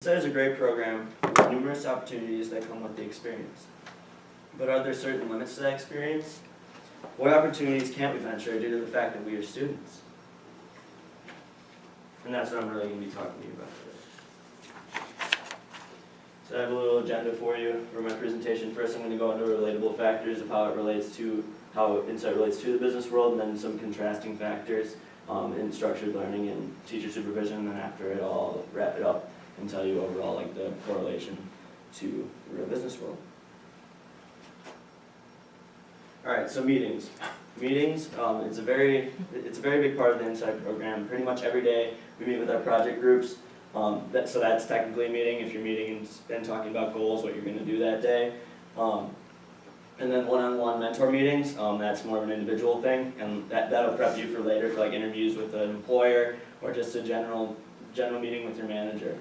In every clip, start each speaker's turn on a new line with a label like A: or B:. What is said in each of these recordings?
A: Insight is a great program with numerous opportunities that come with the experience. But are there certain limits to that experience? What opportunities can't we venture due to the fact that we are students? And that's what I'm really going to be talking to you about today. So I have a little agenda for you for my presentation. First, I'm going to go into relatable factors of how Insight relates to the business world, and then some contrasting factors in structured learning and teacher supervision. And then after it, I'll wrap it up and tell you overall like the correlation to the real business world. All right, so meetings. Meetings, it's a very big part of the Insight program. Pretty much every day we meet with our project groups. So that's technically a meeting if you're meeting and talking about goals, what you're going to do that day. And then one-on-one mentor meetings, that's more of an individual thing, and that'll prep you for later for like interviews with an employer or just a general meeting with your manager.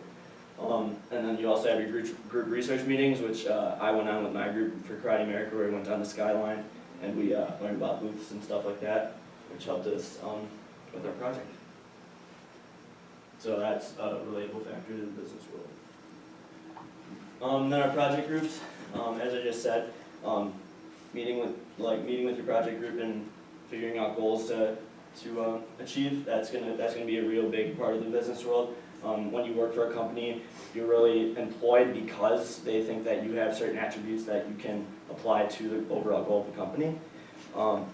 A: And then you also have your group research meetings, which I went on with my group for Karate America, where we went down to Skyline and we learned about booths and stuff like that, which helped us with our project. So that's a relatable factor to the business world. Then our project groups, as I just said, meeting with your project group and figuring out goals to achieve. That's gonna be a real big part of the business world. When you work for a company, you're really employed because they think that you have certain attributes that you can apply to the overall goal of the company. And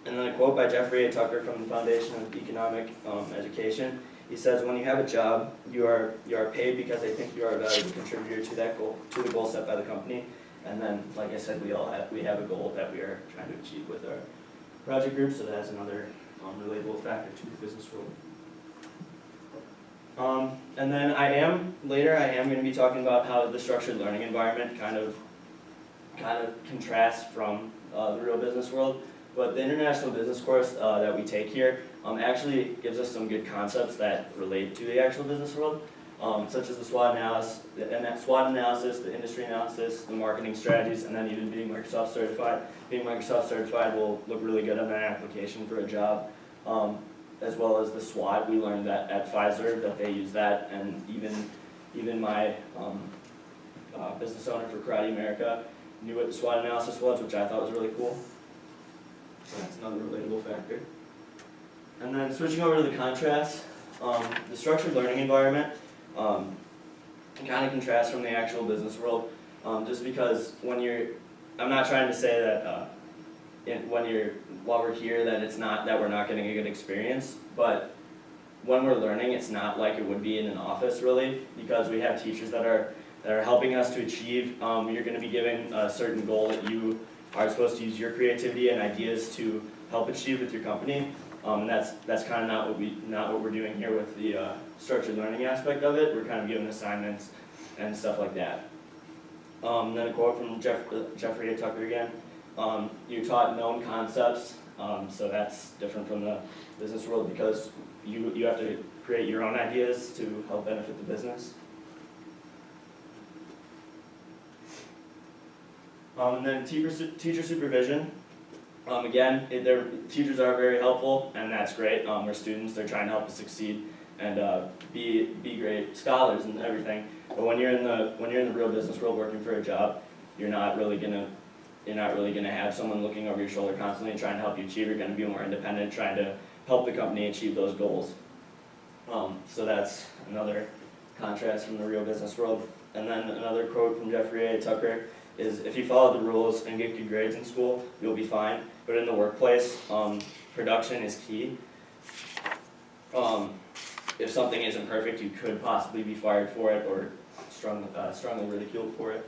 A: then a quote by Jeffrey A. Tucker from the Foundation of Economic Education. He says, "When you have a job, you are paid because they think you are a valuable contributor to that goal, to the goal set by the company." And then, like I said, we have a goal that we are trying to achieve with our project group, so that's another relatable factor to the business world. And then I am going to be talking about how the structured learning environment kind of contrasts from the real business world. But the international business course that we take here actually gives us some good concepts that relate to the actual business world, such as the SWOT analysis, the industry analysis, the marketing strategies, and then even being Microsoft certified. Being Microsoft certified will look really good on an application for a job. As well as the SWOT, we learned that at Pfizer that they use that, and even my business owner for Karate America knew what the SWOT analysis was, which I thought was really cool. So that's another relatable factor. And then switching over to the contrast, the structured learning environment kind of contrasts from the actual business world, just because I'm not trying to say that while we're here that we're not getting a good experience, but when we're learning, it's not like it would be in an office really, because we have teachers that are helping us to achieve. You're going to be given a certain goal that you are supposed to use your creativity and ideas to help achieve with your company, and that's kind of not what we're doing here with the structured learning aspect of it. We're kind of given assignments and stuff like that. Then a quote from Jeffrey A. Tucker again. You're taught known concepts, so that's different from the business world because you have to create your own ideas to help benefit the business. And then teacher supervision. Again, teachers are very helpful, and that's great. We're students; they're trying to help us succeed and be great scholars and everything. But when you're in the real business world working for a job, you're not really gonna have someone looking over your shoulder constantly trying to help you achieve. You're going to be more independent, trying to help the company achieve those goals. So that's another contrast from the real business world. And then another quote from Jeffrey A. Tucker is, "If you follow the rules and get good grades in school, you'll be fine. But in the workplace, production is key. If something isn't perfect, you could possibly be fired for it or strongly ridiculed for it."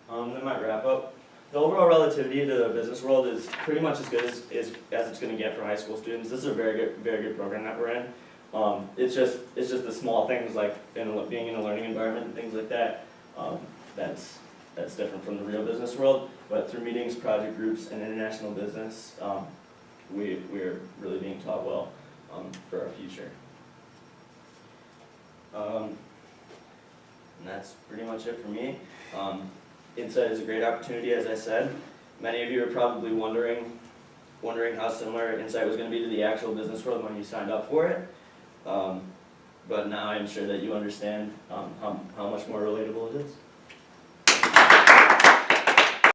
A: That might wrap up. The overall relativity to the business world is pretty much as good as it's going to get for high school students. This is a very good program that we're in. It's just the small things like being in a learning environment and things like that. That's different from the real business world. But through meetings, project groups, and international business, we're really being taught well for our future. And that's pretty much it for me. Insight is a great opportunity, as I said. Many of you are probably wondering how similar Insight was going to be to the actual business world when you signed up for it. but now I'm sure that you understand how much more relatable it is.